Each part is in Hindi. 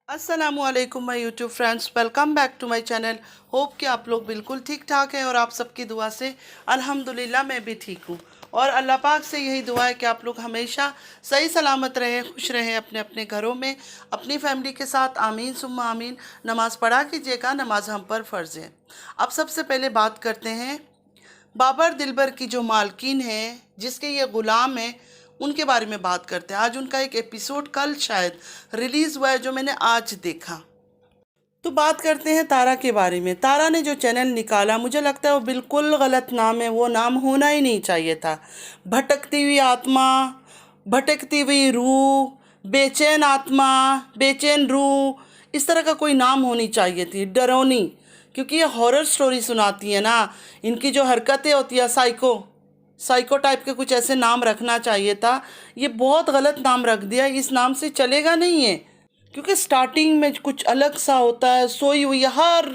असलकुम my YouTube friends, welcome back to my channel. Hope कि आप लोग बिल्कुल ठीक ठाक हैं और आप सबकी दुआ से अल्हम्दुलिल्लाह मैं भी ठीक हूँ। और अल्लाह पाक से यही दुआ है कि आप लोग हमेशा सही सलामत रहें, खुश रहें अपने अपने घरों में, अपनी फैमिली के साथ। आमीन सुम्मा आमीन। नमाज़ पढ़ा कीजिएगा, नमाज हम पर फ़र्ज़ है। अब सबसे पहले बात करते हैं बाबर दिलबर की जो मालकिन है, जिसके ये ग़ुलाम है, उनके बारे में बात करते हैं। आज उनका एक एपिसोड कल शायद रिलीज़ हुआ है, जो मैंने आज देखा। तो बात करते हैं तारा के बारे में। तारा ने जो चैनल निकाला, मुझे लगता है वो बिल्कुल गलत नाम है, वो नाम होना ही नहीं चाहिए था। भटकती हुई आत्मा, भटकती हुई रूह, बेचैन आत्मा, बेचैन रूह, इस तरह का कोई नाम होनी चाहिए थी। डरौनी, क्योंकि ये हॉरर स्टोरी सुनाती है ना। इनकी जो हरकतें होती है, साइको टाइप के कुछ ऐसे नाम रखना चाहिए था। ये बहुत गलत नाम रख दिया। इस नाम से चलेगा नहीं है, क्योंकि स्टार्टिंग में कुछ अलग सा होता है। सोई हुई हर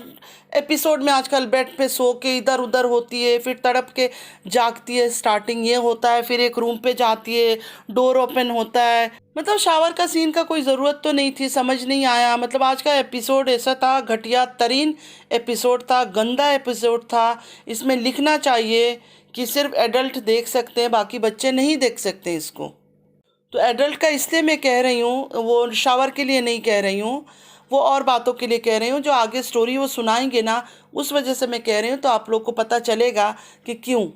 एपिसोड में आजकल बेड पे सो के इधर उधर होती है, फिर तड़प के जागती है। स्टार्टिंग ये होता है, फिर एक रूम पे जाती है, डोर ओपन होता है। मतलब शावर का सीन का कोई ज़रूरत तो नहीं थी, समझ नहीं आया। मतलब आज का एपिसोड ऐसा था, घटिया तरीन एपिसोड था, गंदा एपिसोड था। इसमें लिखना चाहिए कि सिर्फ एडल्ट देख सकते हैं, बाकी बच्चे नहीं देख सकते इसको। तो एडल्ट का इसलिए मैं कह रही हूँ, वो शावर के लिए नहीं कह रही हूँ, वो और बातों के लिए कह रही हूँ। जो आगे स्टोरी वो सुनाएंगे ना, उस वजह से मैं कह रही हूँ। तो आप लोग को पता चलेगा कि क्यों।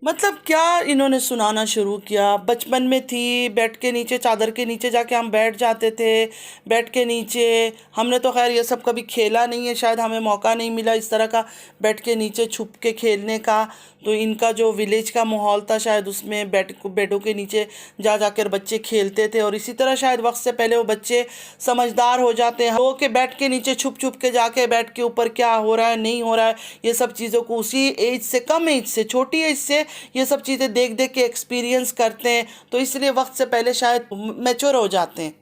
मतलब क्या इन्होंने सुनाना शुरू किया। बचपन में थी, बेड के नीचे, चादर के नीचे जाके हम बैठ जाते थे। बेड के नीचे हमने तो खैर ये सब कभी खेला नहीं है, शायद हमें मौका नहीं मिला इस तरह का बेड के नीचे छुप के खेलने का। तो इनका जो विलेज का माहौल था, शायद उसमें बेडों के नीचे जा जाकर बच्चे खेलते थे। और इसी तरह शायद वक्त से पहले वो बच्चे समझदार हो जाते हैं, हो के बेड के नीचे छुप छुप के जाके बेड के ऊपर क्या हो रहा है नहीं हो रहा है, ये सब चीज़ों को उसी एज से, कम एज से, छोटी एज से ये सब चीज़ें देख देख के एक्सपीरियंस करते हैं। तो इसलिए वक्त से पहले शायद मैच्योर हो जाते हैं।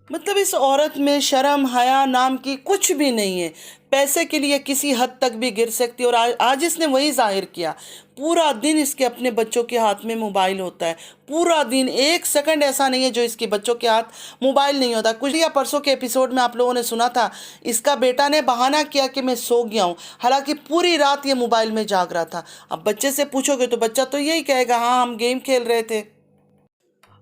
मतलब इस औरत में शर्म हया नाम की कुछ भी नहीं है। पैसे के लिए किसी हद तक भी गिर सकती है। और आज इसने वही जाहिर किया। पूरा दिन इसके अपने बच्चों के हाथ में मोबाइल होता है। पूरा दिन, एक सेकंड ऐसा नहीं है जो इसके बच्चों के हाथ मोबाइल नहीं होता। कुछ या परसों के एपिसोड में आप लोगों ने सुना था, इसका बेटा ने बहाना किया कि मैं सो गया हूँ, हालांकि पूरी रात ये मोबाइल में जाग रहा था। अब बच्चे से पूछोगे तो बच्चा तो यही कहेगा, हाँ हम गेम खेल रहे थे।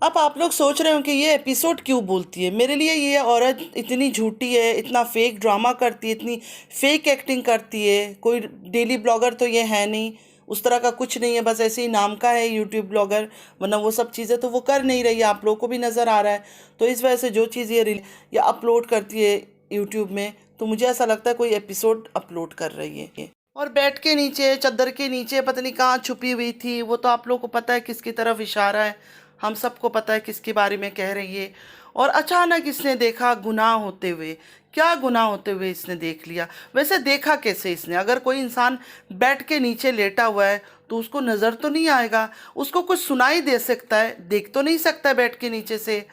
अब आप लोग सोच रहे हो कि ये एपिसोड क्यों बोलती है। मेरे लिए ये औरत इतनी झूठी है, इतना फेक ड्रामा करती है, इतनी फेक एक्टिंग करती है। कोई डेली ब्लॉगर तो ये है नहीं, उस तरह का कुछ नहीं है, बस ऐसे ही नाम का है यूट्यूब ब्लॉगर। वरना वो सब चीज़ें तो वो कर नहीं रही है, आप लोगों को भी नज़र आ रहा है। तो इस वजह से जो चीज़ ये अपलोड करती है यूट्यूब में, तो मुझे ऐसा लगता है कोई एपिसोड अपलोड कर रही है। और बेड के नीचे, चादर के नीचे पता नहीं कहाँ छुपी हुई थी, वो तो आप लोगों को पता है किसकी तरफ इशारा है। हम सबको पता है किसके बारे में कह रही है। और अचानक इसने देखा गुनाह होते हुए। क्या गुनाह होते हुए इसने देख लिया? वैसे देखा कैसे इसने? अगर कोई इंसान बेड के नीचे लेटा हुआ है तो उसको नज़र तो नहीं आएगा, उसको कुछ सुनाई दे सकता है, देख तो नहीं सकता है बेड के नीचे से।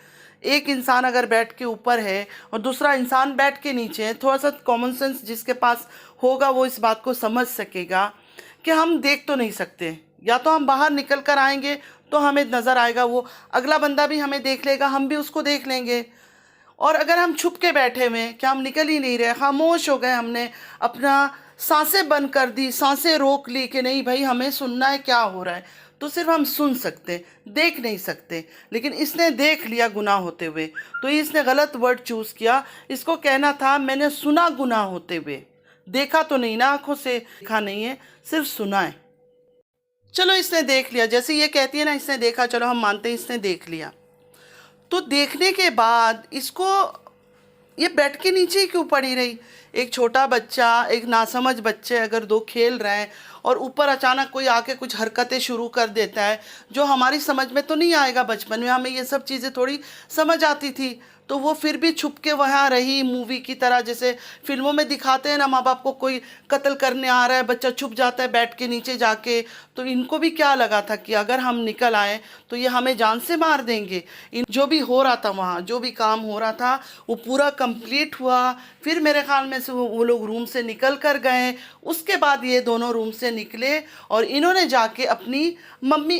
एक इंसान अगर बेड के ऊपर है और दूसरा इंसान बेड के नीचे है, थोड़ा सा कॉमन सेंस जिसके पास होगा वो इस बात को समझ सकेगा कि हम देख तो नहीं सकते। या तो हम बाहर निकल कर आएंगे तो हमें नज़र आएगा, वो अगला बंदा भी हमें देख लेगा, हम भी उसको देख लेंगे। और अगर हम छुप के बैठे हुए हैं, क्या हम निकल ही नहीं रहे, खामोश हो गए, हमने अपना सांसें बंद कर दी, सांसें रोक ली कि नहीं भाई हमें सुनना है क्या हो रहा है, तो सिर्फ हम सुन सकते, देख नहीं सकते। लेकिन इसने देख लिया गुनाह होते हुए, तो इसने गलत वर्ड चूज़ किया। इसको कहना था मैंने सुना गुनाह होते हुए, देखा तो नहीं ना, आंखों से देखा नहीं है, सिर्फ सुना है। चलो इसने देख लिया, जैसे ये कहती है ना इसने देखा, चलो हम मानते हैं इसने देख लिया। तो देखने के बाद इसको ये बेड के नीचे ही क्यों पड़ी रही? एक छोटा बच्चा, एक नासमझ बच्चे अगर दो खेल रहे हैं और ऊपर अचानक कोई आके कुछ हरकतें शुरू कर देता है जो हमारी समझ में तो नहीं आएगा। बचपन में हमें ये सब चीज़ें थोड़ी समझ आती थी, तो वो फिर भी छुप के वहाँ रही, मूवी की तरह। जैसे फिल्मों में दिखाते हैं ना, माँ बाप को कोई कत्ल करने आ रहा है, बच्चा छुप जाता है बेड के नीचे जाके। तो इनको भी क्या लगा था कि अगर हम निकल आए तो ये हमें जान से मार देंगे। इन जो भी हो रहा था वहाँ, जो भी काम हो रहा था वो पूरा कंप्लीट हुआ। फिर मेरे ख्याल में से वो लोग रूम से निकल कर गए। उसके बाद ये दोनों रूम से निकले और इन्होंने जाके अपनी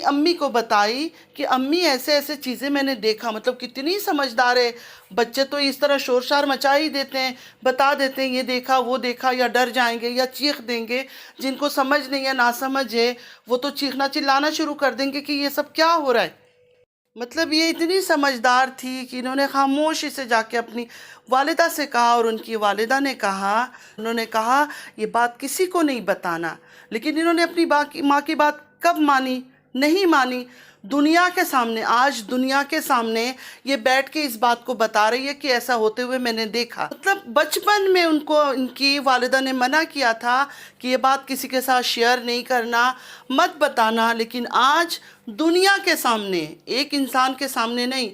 अम्मी को बताई कि अम्मी ऐसे ऐसे चीज़ें मैंने देखा। मतलब कितनी समझदार है बच्चे तो इस तरह शोर शार मचा ही देते हैं, बता देते हैं ये देखा वो देखा, या डर जाएंगे या चीख देंगे। जिनको समझ नहीं है, ना समझ है, वो तो चीखना चिल्लाना शुरू कर देंगे कि ये सब क्या हो रहा है। मतलब ये इतनी समझदार थी कि इन्होंने खामोशी से जाके अपनी वालिदा से कहा, और उनकी वालिदा ने कहा, उन्होंने कहा ये बात किसी को नहीं बताना। लेकिन इन्होंने अपनी माँ की बात कब मानी? नहीं मानी। दुनिया के सामने, आज दुनिया के सामने ये बैठ के इस बात को बता रही है कि ऐसा होते हुए मैंने देखा। मतलब बचपन में उनको इनकी वालिदा ने मना किया था कि ये बात किसी के साथ शेयर नहीं करना, मत बताना, लेकिन आज दुनिया के सामने, एक इंसान के सामने नहीं,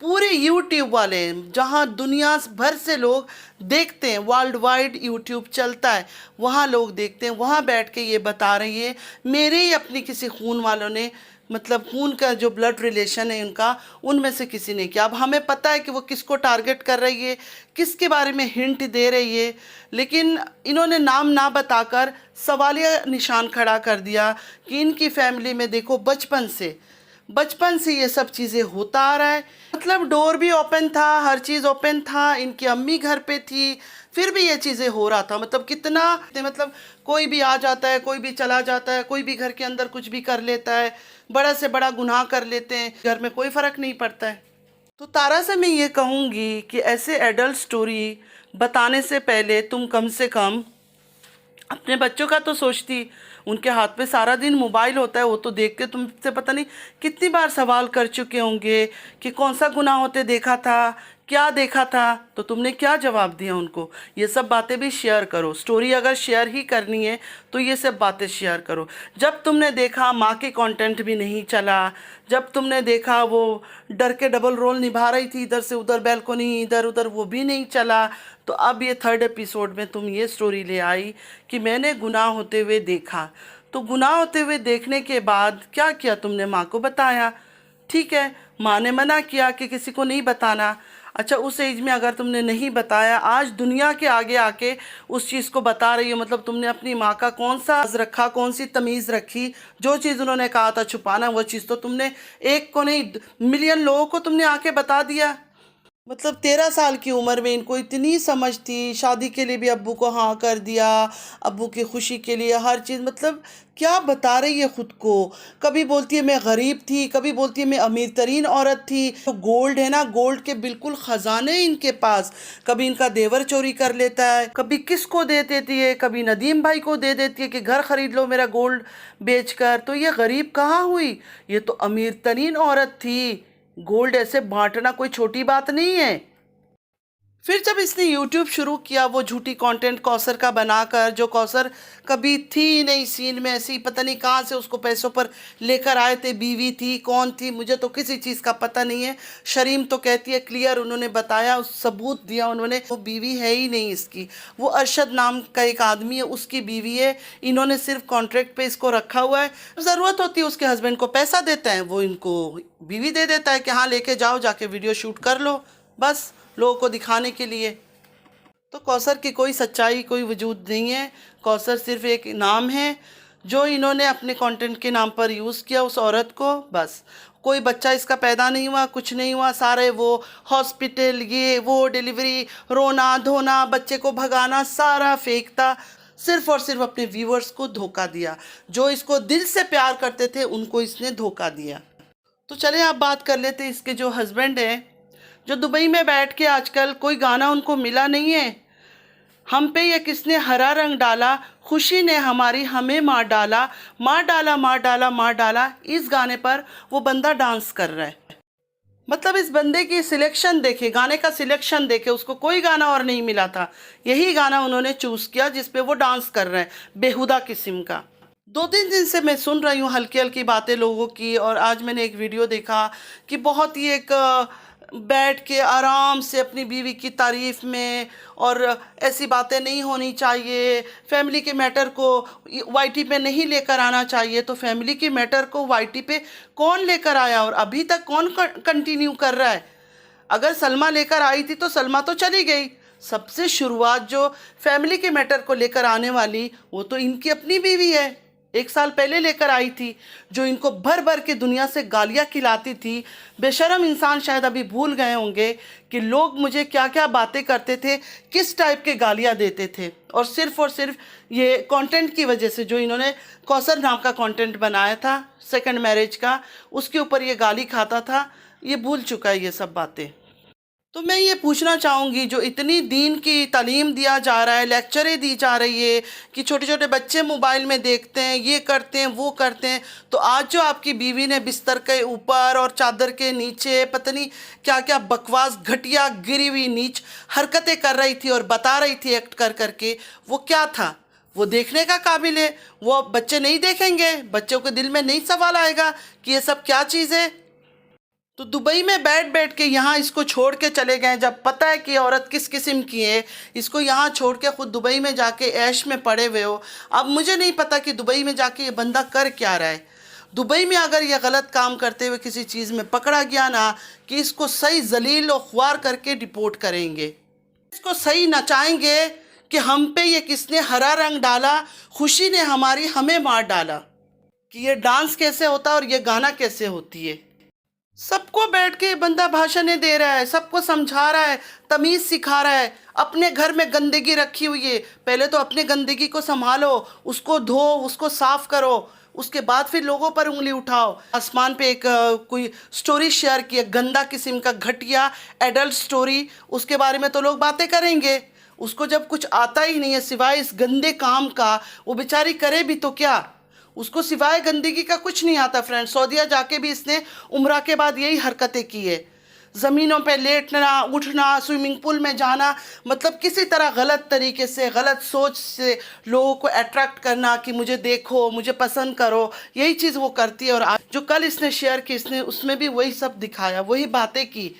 पूरे यूट्यूब वाले, जहाँ दुनिया भर से लोग देखते हैं, वर्ल्ड वाइड यूट्यूब चलता है, वहाँ लोग देखते हैं, वहाँ बैठ के ये बता रही है मेरे ही अपनी किसी खून वालों ने, मतलब खून का जो ब्लड रिलेशन है उनका, उनमें से किसी ने किया। अब हमें पता है कि वो किसको टारगेट कर रही है, किसके बारे में हिंट दे रही है, लेकिन इन्होंने नाम ना बताकर सवालिया निशान खड़ा कर दिया कि इनकी फैमिली में देखो बचपन से ये सब चीज़ें होता आ रहा है। मतलब डोर भी ओपन था, हर चीज़ ओपन था, इनकी अम्मी घर पे थी, फिर भी ये चीज़ें हो रहा था। मतलब कितना, मतलब कोई भी आ जाता है, कोई भी चला जाता है, कोई भी घर के अंदर कुछ भी कर लेता है, बड़ा से बड़ा गुनाह कर लेते हैं, घर में कोई फ़र्क नहीं पड़ता है। तो तारा से मैं ये कहूँगी कि ऐसे एडल्ट स्टोरी बताने से पहले तुम कम से कम अपने बच्चों का तो सोचती। उनके हाथ में सारा दिन मोबाइल होता है, वो तो देख के तुमसे पता नहीं कितनी बार सवाल कर चुके होंगे कि कौन सा गुनाह होते देखा था, क्या देखा था, तो तुमने क्या जवाब दिया उनको। ये सब बातें भी शेयर करो। स्टोरी अगर शेयर ही करनी है तो ये सब बातें शेयर करो। जब तुमने देखा माँ के कंटेंट भी नहीं चला, जब तुमने देखा वो डर के डबल रोल निभा रही थी, इधर से उधर बैल्कोनी, इधर उधर, वो भी नहीं चला, तो अब ये 3rd एपिसोड में तुम ये स्टोरी ले आई कि मैंने गुनाह होते हुए देखा। तो गुनाह होते हुए देखने के बाद क्या किया तुमने? माँ को बताया। ठीक है, माँ ने मना किया कि किसी को नहीं बताना। अच्छा, उस एज में अगर तुमने नहीं बताया, आज दुनिया के आगे आके उस चीज़ को बता रही हो, मतलब तुमने अपनी माँ का कौन सा रखा, कौन सी तमीज़ रखी? जो चीज़ उन्होंने कहा था छुपाना, वो चीज़ तो तुमने एक को नहीं, मिलियन लोगों को तुमने आके बता दिया। मतलब 13 साल की उम्र में इनको इतनी समझ थी, शादी के लिए भी अब्बू को हाँ कर दिया, अब्बू की खुशी के लिए हर चीज़। मतलब क्या बता रही है खुद को? कभी बोलती है मैं गरीब थी, कभी बोलती है मैं अमीर तरीन औरत थी। तो गोल्ड है ना, गोल्ड के बिल्कुल ख़जाने इनके पास। कभी इनका देवर चोरी कर लेता है, कभी किसको दे देती है, कभी नदीम भाई को दे देती है कि घर ख़रीद लो मेरा गोल्ड बेचकर। तो ये गरीब कहाँ हुई, ये तो अमीर तरीन औरत थी। गोल्ड ऐसे बांटना कोई छोटी बात नहीं है। फिर जब इसने YouTube शुरू किया वो झूठी कंटेंट कौसर का बनाकर, जो कौसर कभी थी नहीं सीन में, ऐसी पता नहीं कहाँ से उसको पैसों पर लेकर आए थे। बीवी थी, कौन थी मुझे तो किसी चीज़ का पता नहीं है। शरीम तो कहती है क्लियर उन्होंने बताया, उस सबूत दिया उन्होंने, वो बीवी है ही नहीं इसकी। वो अरशद नाम का एक आदमी है, उसकी बीवी है। इन्होंने सिर्फ कॉन्ट्रैक्ट पे इसको रखा हुआ है। ज़रूरत होती है उसके हस्बैंड को पैसा देता है, वो इनको बीवी दे देता है कि हाँ लेके जाओ, जाके वीडियो शूट कर लो, बस लोगों को दिखाने के लिए। तो कौसर की कोई सच्चाई, कोई वजूद नहीं है। कौसर सिर्फ एक नाम है जो इन्होंने अपने कंटेंट के नाम पर यूज़ किया उस औरत को, बस। कोई बच्चा इसका पैदा नहीं हुआ, कुछ नहीं हुआ। सारे वो हॉस्पिटल, ये वो, डिलीवरी, रोना धोना, बच्चे को भगाना, सारा फेक था। सिर्फ और सिर्फ अपने व्यूअर्स को धोखा दिया। जो इसको दिल से प्यार करते थे उनको इसने धोखा दिया। तो चले आप बात कर लेते हैं इसके जो हस्बैंड हैं, जो दुबई में बैठ के आजकल कोई गाना उनको मिला नहीं है। हम पे ये किसने हरा रंग डाला, खुशी ने हमारी हमें मार डाला, मार डाला मार डाला मार डाला, इस गाने पर वो बंदा डांस कर रहा है। मतलब इस बंदे की सिलेक्शन देखे, गाने का सिलेक्शन देखे, उसको कोई गाना और नहीं मिला था, यही गाना उन्होंने चूज़ किया जिस पे वो डांस कर रहे हैं, बेहुदा किस्म का। 2-3 दिन से मैं सुन रही हूँ हल्की हल्की बातें लोगों की, और आज मैंने एक वीडियो देखा कि बहुत ही एक बैठ के आराम से अपनी बीवी की तारीफ़ में, और ऐसी बातें नहीं होनी चाहिए, फैमिली के मैटर को वाईटी पे नहीं लेकर आना चाहिए। तो फैमिली के मैटर को वाईटी पे कौन लेकर आया और अभी तक कौन कंटिन्यू कर रहा है? अगर सलमा लेकर आई थी तो सलमा तो चली गई। सबसे शुरुआत जो फैमिली के मैटर को लेकर आने वाली वो तो इनकी अपनी बीवी है। 1 साल पहले लेकर आई थी, जो इनको भर भर के दुनिया से गालियाँ खिलाती थी। बेशर्म इंसान शायद अभी भूल गए होंगे कि लोग मुझे क्या क्या बातें करते थे, किस टाइप के गालियाँ देते थे। और सिर्फ ये कंटेंट की वजह से, जो इन्होंने कौसर नाम का कंटेंट बनाया था सेकंड मैरिज का, उसके ऊपर ये गाली खाता था। ये भूल चुका है ये सब बातें। तो मैं ये पूछना चाहूँगी, जो इतनी दीन की तालीम दिया जा रहा है, लेक्चरें दी जा रही है कि छोटे छोटे बच्चे मोबाइल में देखते हैं, ये करते हैं, वो करते हैं, तो आज जो आपकी बीवी ने बिस्तर के ऊपर और चादर के नीचे पता नहीं क्या क्या बकवास, घटिया, गिरी हुई नीच हरकतें कर रही थी और बता रही थी एक्ट कर करके, वो क्या था? वो देखने का काबिल है? वो बच्चे नहीं देखेंगे? बच्चों के दिल में नहीं सवाल आएगा कि ये सब क्या चीज़ है? तो दुबई में बैठ बैठ के यहाँ इसको छोड़ के चले गए, जब पता है कि औरत किस किस्म की है। इसको यहाँ छोड़ के खुद दुबई में जाके ऐश में पड़े हुए हो। अब मुझे नहीं पता कि दुबई में जाके ये बंदा कर क्या रहा है। दुबई में अगर ये गलत काम करते हुए किसी चीज़ में पकड़ा गया ना, कि इसको सही जलील और ख्वार करके डिपोर्ट करेंगे, इसको सही नचाएंगे कि हम पे ये किसने हरा रंग डाला, खुशी ने हमारी हमें मार डाला, कि ये डांस कैसे होता है और ये गाना कैसे होती है। सबको बैठ के बंदा भाषणें दे रहा है, सबको समझा रहा है, तमीज़ सिखा रहा है। अपने घर में गंदगी रखी हुई है, पहले तो अपने गंदगी को संभालो, उसको धो, उसको साफ करो, उसके बाद फिर लोगों पर उंगली उठाओ। आसमान पे एक कोई स्टोरी शेयर की, गंदा किस्म का घटिया एडल्ट स्टोरी, उसके बारे में तो लोग बातें करेंगे। उसको जब कुछ आता ही नहीं है सिवाय इस गंदे काम का, वो बेचारी करे भी तो क्या? उसको सिवाय गंदगी का कुछ नहीं आता। फ्रेंड्स, सऊदीया जाके भी इसने उम्रा के बाद यही हरकतें की है। ज़मीनों पे लेटना, उठना, स्विमिंग पूल में जाना, मतलब किसी तरह गलत तरीके से, गलत सोच से लोगों को अट्रैक्ट करना कि मुझे देखो, मुझे पसंद करो, यही चीज़ वो करती है। और आज जो कल इसने शेयर की, इसने उसमें भी वही सब दिखाया, वही बातें की।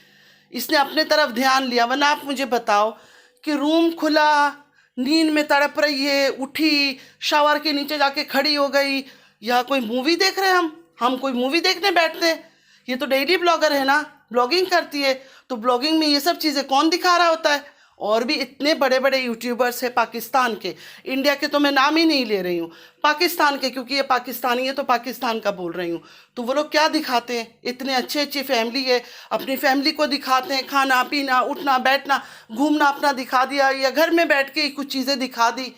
इसने अपने तरफ ध्यान लिया। वरना आप मुझे बताओ कि रूम खुला, नींद में तड़प रही है, उठी, शावर के नीचे जाके खड़ी हो गई, या कोई मूवी देख रहे हैं हम कोई मूवी देखने बैठते हैं? ये तो डेली ब्लॉगर है ना, ब्लॉगिंग करती है, तो ब्लॉगिंग में ये सब चीज़ें कौन दिखा रहा होता है? और भी इतने बड़े बड़े यूट्यूबर्स हैं पाकिस्तान के, इंडिया के तो मैं नाम ही नहीं ले रही हूँ, पाकिस्तान के, क्योंकि ये पाकिस्तानी है तो पाकिस्तान का बोल रही हूँ। तो वो लोग क्या दिखाते हैं? इतने अच्छी अच्छी फैमिली है, अपनी फैमिली को दिखाते हैं, खाना पीना, उठना बैठना, घूमना अपना दिखा दिया, या घर में बैठ के कुछ चीज़ें दिखा दी।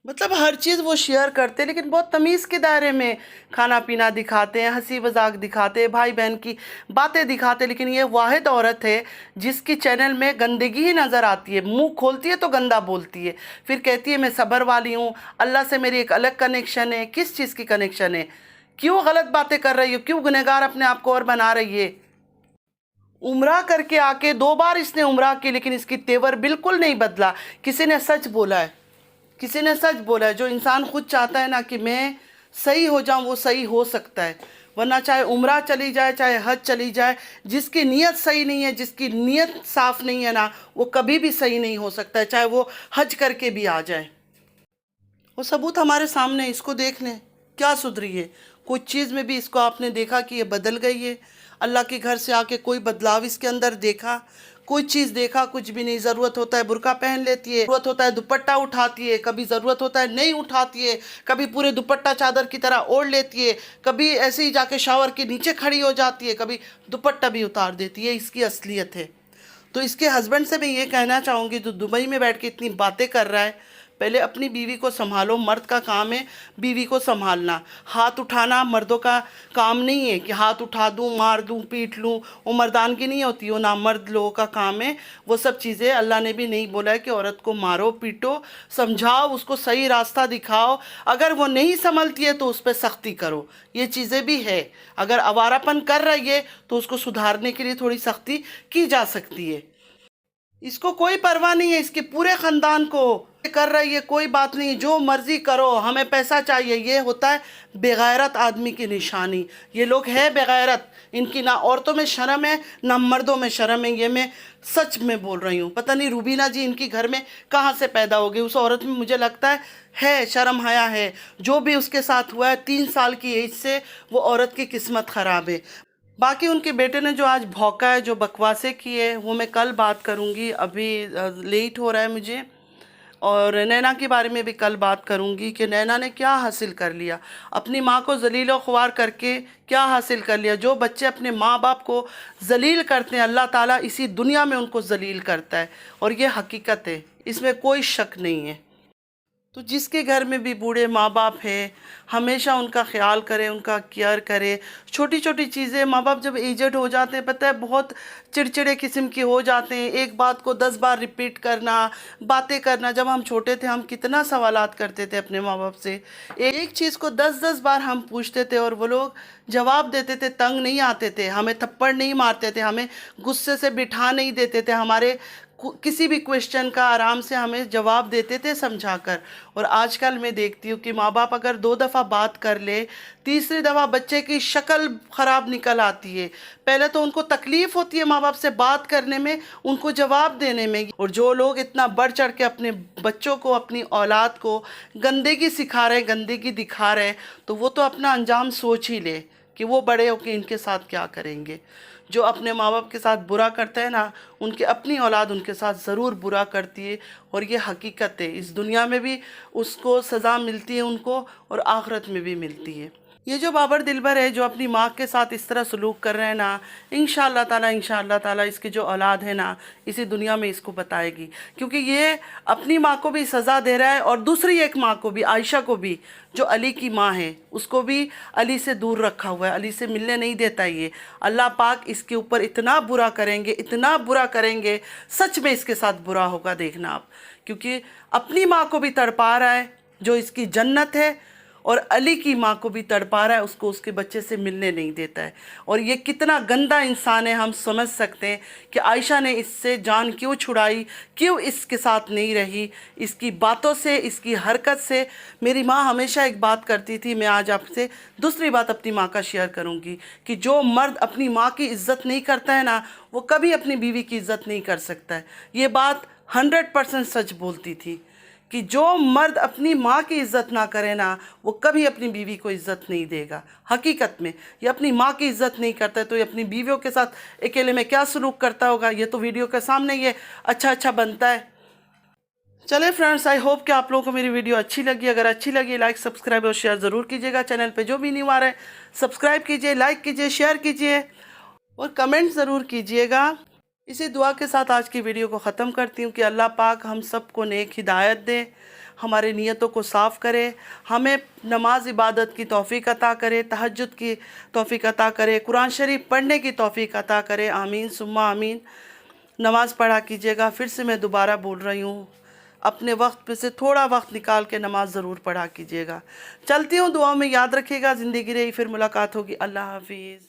मतलब हर चीज़ वो शेयर करते, लेकिन बहुत तमीज़ के दायरे में खाना पीना दिखाते हैं, हंसी मजाक दिखाते हैं, भाई बहन की बातें दिखाते। लेकिन ये वाहिद औरत है जिसकी चैनल में गंदगी ही नज़र आती है। मुंह खोलती है तो गंदा बोलती है, फिर कहती है मैं सब्र वाली हूँ, अल्लाह से मेरी एक अलग कनेक्शन है। किस चीज़ की कनेक्शन है? क्यों गलत बातें कर रही हो? क्यों गुनहगार अपने आप को और बना रही है? उम्रा करके आके 2 बार इसने उम्रा की, लेकिन इसकी तेवर बिल्कुल नहीं बदला। किसी ने सच बोला है, किसी ने सच बोला है। जो इंसान खुद चाहता है ना कि मैं सही हो जाऊं, वो सही हो सकता है। वरना चाहे उम्रा चली जाए, चाहे हज चली जाए, जिसकी नीयत सही नहीं है, जिसकी नीयत साफ़ नहीं है ना, वो कभी भी सही नहीं हो सकता है, चाहे वो हज करके भी आ जाए। वो सबूत हमारे सामने, इसको देख लें क्या सुधरी है। कुछ चीज़ में भी इसको आपने देखा कि ये बदल गई है? अल्लाह के घर से आके कोई बदलाव इसके अंदर देखा? कोई चीज़ देखा? कुछ भी नहीं। ज़रूरत होता है बुर्का पहन लेती है, ज़रूरत होता है दुपट्टा उठाती है, कभी ज़रूरत होता है नहीं उठाती है, कभी पूरे दुपट्टा चादर की तरह ओढ़ लेती है, कभी ऐसे ही जाके शावर के नीचे खड़ी हो जाती है, कभी दुपट्टा भी उतार देती है। इसकी असलियत है। तो इसके हस्बैंड से मैं ये कहना चाहूँगी, जो दुबई में बैठ के इतनी बातें कर रहा है, पहले अपनी बीवी को संभालो। मर्द का काम है बीवी को संभालना। हाथ उठाना मर्दों का काम नहीं है कि हाथ उठा दूँ, मार दूँ, पीट लूँ, वो मर्दानगी नहीं होती, वो ना मर्द लोगों का काम है। वो सब चीज़ें अल्लाह ने भी नहीं बोला है कि औरत को मारो पीटो, समझाओ, उसको सही रास्ता दिखाओ। अगर वो नहीं संभलती है तो उस पर सख्ती करो। ये चीज़ें भी है। अगर आवारापन कर रही है तो उसको सुधारने के लिए थोड़ी सख्ती की जा सकती है। इसको कोई परवाह नहीं है, इसके पूरे ख़ानदान को कर रही है, कोई बात नहीं, जो मर्ज़ी करो, हमें पैसा चाहिए। ये होता है बेगैरत आदमी की निशानी। ये लोग हैं बेगैरत, इनकी ना औरतों में शर्म है ना मर्दों में शर्म है। ये मैं सच में बोल रही हूँ। पता नहीं रूबीना जी इनकी घर में कहाँ से पैदा हो गई। उस औरत में मुझे लगता है शर्म हया है। जो भी उसके साथ हुआ है 3 साल की एज से, वो औरत की किस्मत ख़राब है। बाकी उनके बेटे ने जो आज भौंका है, जो बकवासें की है, वो मैं कल बात करूँगी। अभी लेट हो रहा है मुझे। और नैना के बारे में भी कल बात करूंगी कि नैना ने क्या हासिल कर लिया, अपनी माँ को जलील व ख्वार करके क्या हासिल कर लिया। जो बच्चे अपने माँ बाप को जलील करते हैं, अल्लाह ताला इसी दुनिया में उनको जलील करता है, और ये हकीकत है, इसमें कोई शक नहीं है। तो जिसके घर में भी बूढ़े माँ बाप हैं, हमेशा उनका ख्याल करें, उनका केयर करें। छोटी छोटी चीज़ें, माँ बाप जब एजड हो जाते हैं, पता है बहुत चिड़चिड़े किस्म के हो जाते हैं, एक बात को 10 बार रिपीट करना, बातें करना। जब हम छोटे थे हम कितना सवालात करते थे अपने माँ बाप से, एक चीज़ को 10-10 बार हम पूछते थे और वो लोग जवाब देते थे, तंग नहीं आते थे, हमें थप्पड़ नहीं मारते थे, हमें गुस्से से बिठा नहीं देते थे, हमारे किसी भी क्वेश्चन का आराम से हमें जवाब देते थे समझाकर। और आजकल मैं देखती हूँ कि माँ बाप अगर 2 दफ़ा बात कर ले, तीसरी दफ़ा बच्चे की शक्ल ख़राब निकल आती है। पहले तो उनको तकलीफ़ होती है माँ बाप से बात करने में, उनको जवाब देने में। और जो लोग इतना बढ़ चढ़ के अपने बच्चों को, अपनी औलाद को गंदगी सिखा रहे, गंदगी दिखा रहे, तो वो तो अपना अंजाम सोच ही ले कि वो बड़े होकर इनके साथ क्या करेंगे। जो अपने माँ बाप के साथ बुरा करता है ना, उनके अपनी औलाद उनके साथ ज़रूर बुरा करती है, और ये हकीकत है। इस दुनिया में भी उसको सज़ा मिलती है उनको, और आखिरत में भी मिलती है। ये जो बाबर दिलबर है, जो अपनी माँ के साथ इस तरह सलूक कर रहे हैं ना, इंशाअल्लाह ताला इसकी जो औलाद है ना, इसी दुनिया में इसको बताएगी। क्योंकि ये अपनी माँ को भी सज़ा दे रहा है, और दूसरी एक माँ को भी, आयशा को भी, जो अली की माँ है, उसको भी अली से दूर रखा हुआ है, अली से मिलने नहीं देता। ये अल्लाह पाक इसके ऊपर इतना बुरा करेंगे, इतना बुरा करेंगे, सच में इसके साथ बुरा होगा, देखना आप। क्योंकि अपनी माँ को भी तड़पा रहा है जो इसकी जन्नत है, और अली की माँ को भी तड़पा रहा है, उसको उसके बच्चे से मिलने नहीं देता है। और ये कितना गंदा इंसान है, हम समझ सकते हैं कि आयशा ने इससे जान क्यों छुड़ाई, क्यों इसके साथ नहीं रही। इसकी बातों से, इसकी हरकत से। मेरी माँ हमेशा एक बात करती थी, मैं आज आपसे दूसरी बात अपनी माँ का शेयर करूँगी, कि जो मर्द अपनी माँ की इज़्ज़त नहीं करता है ना, वो कभी अपनी बीवी की इज़्ज़त नहीं कर सकता है। ये बात 100% सच बोलती थी कि जो मर्द अपनी माँ की इज़्ज़त ना करे ना, वो कभी अपनी बीवी को इज़्ज़त नहीं देगा। हकीकत में ये अपनी माँ की इज़्ज़त नहीं करता है, तो ये अपनी बीवियों के साथ अकेले में क्या सलूक करता होगा, ये तो वीडियो के सामने ये अच्छा बनता है। चले फ्रेंड्स, आई होप कि आप लोगों को मेरी वीडियो अच्छी लगी। अगर अच्छी लगी, लाइक, सब्सक्राइब और शेयर ज़रूर कीजिएगा। चैनल पे जो भी न्यू आ रहा है, सब्सक्राइब कीजिए, लाइक कीजिए, शेयर कीजिए, और कमेंट ज़रूर कीजिएगा। इसी दुआ के साथ आज की वीडियो को ख़त्म करती हूँ कि अल्लाह पाक हम सबको नेक हिदायत दे, हमारे नियतों को साफ़ करे, हमें नमाज इबादत की तौफ़ीक अता करे, तहज्जुद की तौफ़ीक अता करे, कुरान शरीफ पढ़ने की तौफ़ीक अता करे। आमीन सुम्मा आमीन। नमाज़ पढ़ा कीजिएगा। फिर से मैं दोबारा बोल रही हूँ, अपने वक्त पे से थोड़ा वक्त निकाल के नमाज़ ज़रूर पढ़ा कीजिएगा। चलती हूँ, दुआ में याद रखिएगा। ज़िंदगी रही, फिर मुलाकात होगी। अल्लाह हाफिज़।